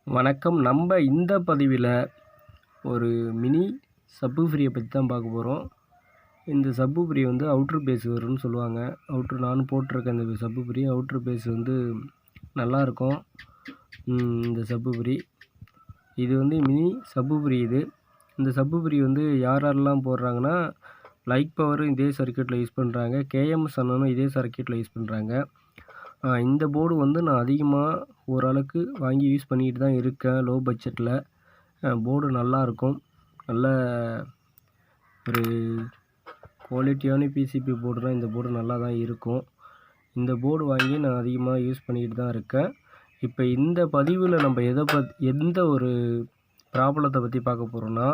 வணக்கம். நம்ம இந்த பதிவில் ஒரு மினி சப்வூஃபரை பற்றி தான் பார்க்க போகிறோம். இந்த சப்வூஃபர் வந்து அவுட்ரு பேஸ் வரும்னு சொல்லுவாங்க. நானும் போட்டிருக்கேன். இந்த சப்வூஃபர் அவுட்ரு பேஸ் வந்து நல்லாயிருக்கும். இந்த சப்வூஃபர் இது வந்து மினி சப்வூஃபர். இந்த சப்வூஃபர் வந்து யாரெல்லாம் போடுறாங்கன்னா, லைக் பவரும் இதே சர்க்யூட்டில் யூஸ் பண்ணுறாங்க, கேஎம்எஸ் அண்ணனும் இதே சர்க்யூட்டில் யூஸ் பண்ணுறாங்க. இந்த போர்டு வந்து நான் அதிகமாக ஓரளவுக்கு வாங்கி யூஸ் பண்ணிக்கிட்டு தான் இருக்கேன். லோ பட்ஜெட்டில் போர்டு நல்லாயிருக்கும். நல்ல ஒரு குவாலிட்டியான பிசிபி போர்டுனா இந்த போர்டு நல்லா தான் இருக்கும். இந்த போர்டு வாங்கி நான் அதிகமாக யூஸ் பண்ணிக்கிட்டு தான் இருக்கேன். இப்போ இந்த பதிவில் நம்ம எந்த ஒரு ப்ராப்ளத்தை பற்றி பார்க்க போகிறோன்னா,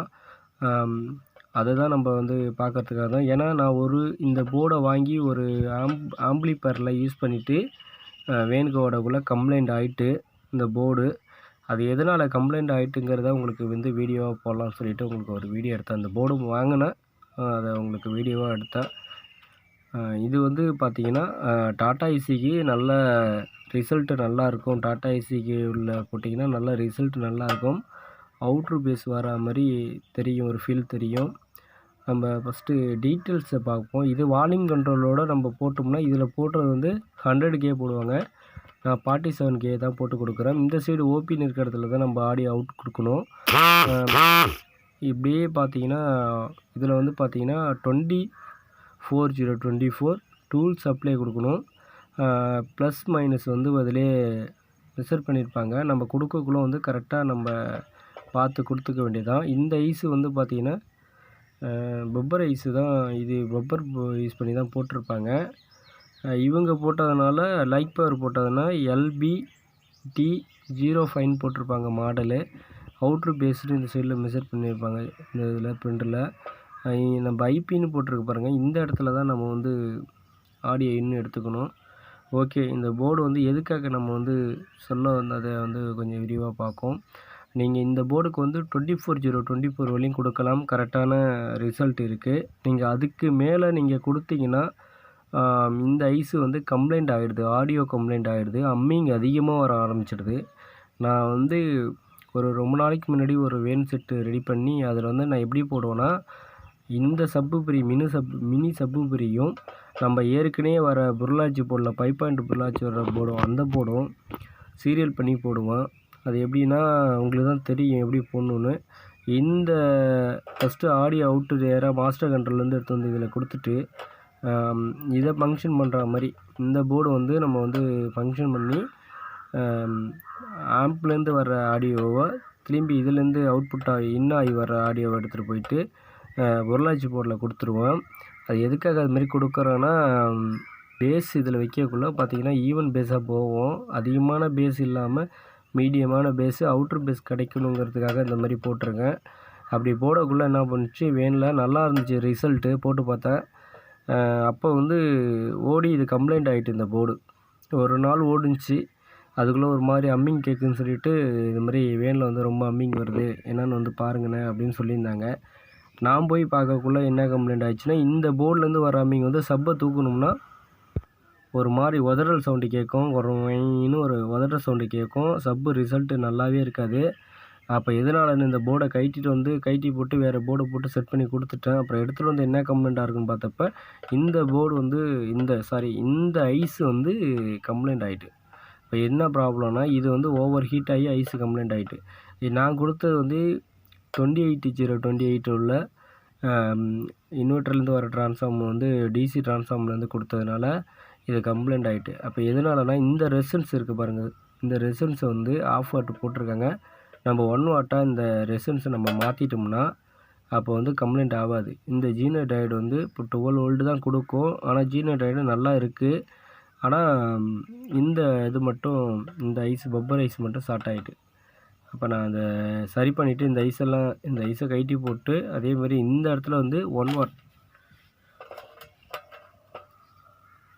அதை தான் நம்ம வந்து பார்க்கறதுக்காக தான். ஏன்னா நான் இந்த போர்டை வாங்கி ஒரு ஆம்பிளிஃபயரில் யூஸ் பண்ணிவிட்டு வேன்கோடக்குள்ளே கம்ப்ளைண்ட் ஆகிட்டு இந்த போர்டு அது எதனால் கம்ப்ளைண்ட் ஆகிட்டுங்கிறத உங்களுக்கு வந்து வீடியோவாக போடலாம்னு சொல்லிவிட்டு உங்களுக்கு ஒரு வீடியோ எடுத்தேன். அந்த போர்டு வாங்கினேன், அதை உங்களுக்கு வீடியோவாக எடுத்தேன். இது வந்து பார்த்திங்கன்னா டாடா ஏசிக்கு நல்ல ரிசல்ட்டு நல்லாயிருக்கும். டாடா ஏசிக்கு உள்ள போட்டிங்கன்னா நல்ல ரிசல்ட் நல்லாயிருக்கும். அவுட்ரு பேஸ் வர மாதிரி தெரியும், ஒரு ஃபீல் தெரியும். நம்ம ஃபஸ்ட்டு டீட்டெயில்ஸை பார்ப்போம். இது வால்யூம் கண்ட்ரோலோடு நம்ம போட்டோம்னா, இதில் போடுறது வந்து 100K போடுவாங்க. நான் 47K தான் போட்டு கொடுக்குறேன். இந்த சைடு ஓபின்னு இருக்கிற இடத்துல தான் நம்ம ஆடியோ அவுட் கொடுக்கணும். இப்படியே பார்த்தீங்கன்னா இதில் வந்து பார்த்தீங்கன்னா 24024 டூல் சப்ளை கொடுக்கணும். ப்ளஸ் மைனஸ் வந்து அதிலே மெஷர் பண்ணியிருப்பாங்க. நம்ம கொடுக்கக்குள்ள வந்து கரெக்டாக நம்ம பார்த்து கொடுத்துக்க வேண்டியதான். இந்த ஐஸு வந்து பார்த்திங்கன்னா பப்பர் ஐஸு தான். இது பப்பர் யூஸ் பண்ணி தான் போட்டிருப்பாங்க. இவங்க போட்டதுனால லைக் பவர் போட்டதுனா LBT05 போட்டிருப்பாங்க மாடலு. அவுட்ரு பேஸ்டு இந்த சைடில் மெஷர் பண்ணியிருப்பாங்க. இந்த இதில் பிரிண்டரில் நம்ம ஐபின்னு போட்டிருக்கு பாருங்கள். இந்த இடத்துல தான் நம்ம வந்து ஆடியோ இன்னும் எடுத்துக்கணும். ஓகே, இந்த போர்டு வந்து எதுக்காக நம்ம வந்து சொல்ல வந்ததை வந்து கொஞ்சம் விரிவாக பார்ப்போம். நீங்கள் இந்த போர்டுக்கு வந்து 24/0/24 வரையும் கொடுக்கலாம். கரெக்டான ரிசல்ட் இருக்குது. நீங்கள் அதுக்கு மேலே நீங்கள் கொடுத்தீங்கன்னா இந்த ஐஸு வந்து கம்ப்ளைண்ட் ஆகிடுது, ஆடியோ கம்ப்ளைண்ட் ஆகிடுது, அம்மிங் அதிகமாக வர ஆரம்பிச்சிடுது. நான் வந்து ரொம்ப நாளைக்கு முன்னாடி ஒரு வேன் செட்டு ரெடி பண்ணி அதில் வந்து நான் எப்படி போடுவேன்னா, இந்த சப்வூஃபர் மினி சப்வூஃபரையும் நம்ம ஏற்கனவே வர புர்லாச்சி போர்டில் 5.2 புர்லாச்சி வர போர்டும் அந்த போர்டும் சீரியல் பண்ணி போடுவேன். அது எப்படின்னா உங்களுக்கு தான் தெரியும் எப்படி போடணுன்னு. இந்த ஃபஸ்ட்டு ஆடியோ அவுட்டு நேராக மாஸ்டர் கண்ட்ரோல்லேருந்து எடுத்து வந்து இதில் கொடுத்துட்டு இதை ஃபங்க்ஷன் பண்ணுற மாதிரி இந்த போர்டு வந்து நம்ம வந்து ஃபங்க்ஷன் பண்ணி ஆம்ப்லேருந்து வர்ற ஆடியோவை திரும்பி இதிலேருந்து அவுட்புட்டாக ஆகி வர்ற ஆடியோவை எடுத்துகிட்டு போயிட்டு பொருளாட்சி போர்டில் கொடுத்துருவோம். அது எதுக்காக அது மாதிரி கொடுக்குறோன்னா, பேஸ் இதில் வைக்கக்குள்ளே பார்த்திங்கன்னா ஈவன் பேஸாக போவோம். அதிகமான பேஸ் இல்லாமல் மீடியமான பேஸு அவுட்ரு பேஸ் கிடைக்கணுங்கிறதுக்காக இந்த மாதிரி போட்டிருக்கேன். அப்படி போடக்குள்ளே என்ன பண்ணுச்சு, வேனில் நல்லா இருந்துச்சு ரிசல்ட்டு. போட்டு பார்த்தேன். அப்போ வந்து இது கம்ப்ளைண்ட் ஆகிட்டு இந்த போர்டு ஒரு நாள் ஓடுச்சு. அதுக்குள்ளே ஒரு மாதிரி அம்மிங் கேட்குன்னு சொல்லிவிட்டு இது மாதிரி வேனில் வந்து ரொம்ப அம்மிங் வருது, என்னென்னு வந்து பாருங்கண்ணே அப்படின்னு சொல்லியிருந்தாங்க. நான் போய் பார்க்கக்குள்ளே என்ன கம்ப்ளைண்ட் ஆகிடுச்சுன்னா, இந்த போர்ட்லேருந்து வர அம்மிங் வந்து சப்பை தூக்கணும்னா ஒரு மாதிரி உதறல் சவுண்டு கேட்கும், ஒரு உதறல் சவுண்டு கேட்கும். சப்பு ரிசல்ட்டு நல்லாவே இருக்காது. அப்போ எதனாலன்னு இந்த போர்டை கழட்டி போட்டு வேறு போர்டை போட்டு செட் பண்ணி கொடுத்துட்டேன். அப்புறம் எடுத்துகிட்டு வந்து என்ன கம்ப்ளைண்ட்டாக இருக்குன்னு பார்த்தப்ப இந்த போர்டு வந்து இந்த ஐஸு வந்து கம்ப்ளைண்ட் ஆகிட்டு. இப்போ என்ன ப்ராப்ளம்னா, இது வந்து ஓவர் ஹீட் ஆகி ஐஸு கம்ப்ளைண்ட் ஆகிட்டு. நான் கொடுத்தது வந்து 28/0/28 உள்ள இன்வெர்ட்டர்லேருந்து வர ட்ரான்ஸ்ஃபார்மர் வந்து டிசி ட்ரான்ஸ்ஃபார்மர்லேருந்து கொடுத்ததுனால இது கம்ப்ளைண்ட் ஆகிட்டு. அப்போ எதனாலனா, இந்த ரெசன்ஸ் இருக்குது பாருங்கள், இந்த ரெசன்ஸை வந்து ஆஃப் வாட் போட்டிருக்காங்க. நம்ம 1 வாட்டாக இந்த ரெசன்ஸை நம்ம மாற்றிட்டோம்னா அப்போ வந்து கம்ப்ளைண்ட் ஆகாது. இந்த ஜீனோ டயோடு வந்து இப்போ 12 வோல்ட் தான் கொடுக்கும். ஆனால் ஜீனோ டயோடு நல்லா இருக்குது. ஆனால் இந்த இது மட்டும் இந்த பப்பர் ஐஸ் மட்டும் ஷார்ட் ஆகிட்டு. அப்போ நான் அதை சரி பண்ணிவிட்டு இந்த ஐஸை கழட்டி போட்டு அதே மாதிரி இந்த இடத்துல வந்து 1 வாட்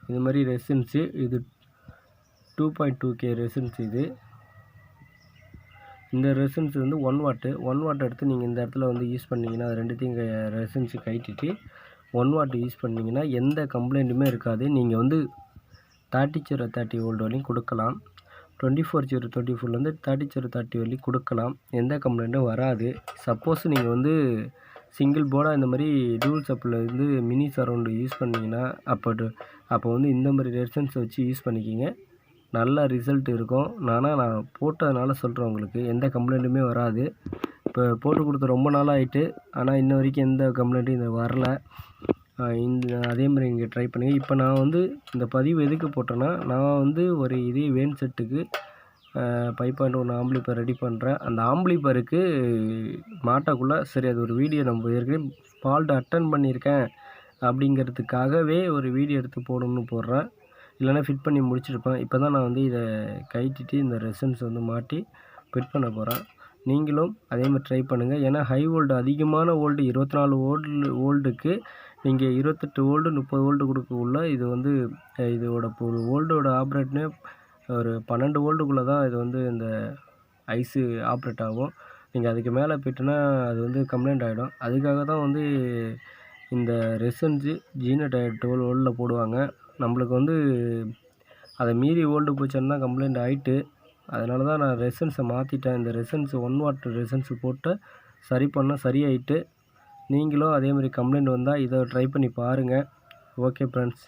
இது மாதிரி ரெசன்ஸு, இது 2.2K ரெசன்ஸ். இந்த ரெசன்ஸ் வந்து 1 வாட் எடுத்து நீங்கள் இந்த இடத்துல வந்து யூஸ் பண்ணிங்கன்னா, அது ரெண்டுத்தையும் ரெசன்ஸு கழட்டிட்டு 1 வாட் யூஸ் பண்ணிங்கன்னா எந்த கம்ப்ளைண்ட்டுமே இருக்காது. நீங்கள் வந்து 30/30 வோல்ட் வரையும் கொடுக்கலாம். 24/24லேருந்து 30/30 வரையும் கொடுக்கலாம். எந்த கம்ப்ளைண்ட்டும் வராது. சப்போஸ் நீங்கள் வந்து சிங்கிள் போர்டாக இந்த மாதிரி டூல் சப்பிலேருந்து மினி சரவுண்டு யூஸ் பண்ணிங்கன்னா அப்போ வந்து இந்த மாதிரி ரெசன்ஸை வச்சு யூஸ் பண்ணிக்கிங்க. நல்ல ரிசல்ட் இருக்கும். நான் போட்டதுனால சொல்கிறேன், உங்களுக்கு எந்த கம்ப்ளைண்ட்டுமே வராது. இப்போ போட்டு கொடுத்து ரொம்ப நாள் ஆகிட்டு, ஆனால் இன்ன வரைக்கும் எந்த கம்ப்ளைண்ட்டும் இது வரல. அதே மாதிரி நீங்கள் ட்ரை பண்ணுங்கள். இப்போ நான் வந்து இந்த பதிவு எதுக்கு போட்டேன்னா, நான் வந்து ஒரு இதே வேன் செட்டுக்கு 5.1 ஆம்பிளிஃபையர் ரெடி பண்ணுறேன். அந்த ஆம்பிளிஃபையருக்கு மாட்டக்குள்ளே சரி அது ஒரு வீடியோ நம்ம ஏற்கனவே ஃபால்ட் அட்டன் பண்ணியிருக்கேன் அப்படிங்கிறதுக்காகவே ஒரு வீடியோ எடுத்து போடணும்னு போடுறேன். இல்லைனா ஃபிட் பண்ணி முடிச்சிருப்பேன். இப்போ தான் நான் வந்து இதை கழட்டிட்டு இந்த ரெசன்ஸ் வந்து மாட்டி ஃபிட் பண்ண போகிறேன். நீங்களும் அதே மாதிரி ட்ரை பண்ணுங்கள். ஏன்னா ஹை வோல்டு அதிகமான வோல்டு 24 வோல்ட்டுக்கு நீங்கள் 28 வோல்டு 30 வோல்டு கொடுக்கக்குள்ள இது வந்து இதோட ஒரு வோல்டோட ஆப்ரேட்னே ஒரு 12 வோல்ட்டுக்குள்ளே தான் இது வந்து இந்த ஐஸு ஆப்ரேட் ஆகும். நீங்கள் அதுக்கு மேலே போய்ட்டுனா அது வந்து கம்ப்ளைண்ட் ஆகிடும். அதுக்காக தான் வந்து இந்த ரெசன்ஸு ஜீனட் 12 வோல்ட்டில் போடுவாங்க. நம்மளுக்கு வந்து அதை மீறி வோல்டு போச்சுன்னா கம்ப்ளைண்ட் ஆகிட்டு, அதனால தான் நான் ரெசன்ஸை மாற்றிட்டேன். இந்த ரெசன்ஸ் 1 வாட் ரெசன்ஸு போட்டு சரி பண்ணால் சரியாயிட்டு. நீங்களும் அதே மாதிரி கம்ப்ளைண்ட் வந்தால் இதை ட்ரை பண்ணி பாருங்கள். Okay friends.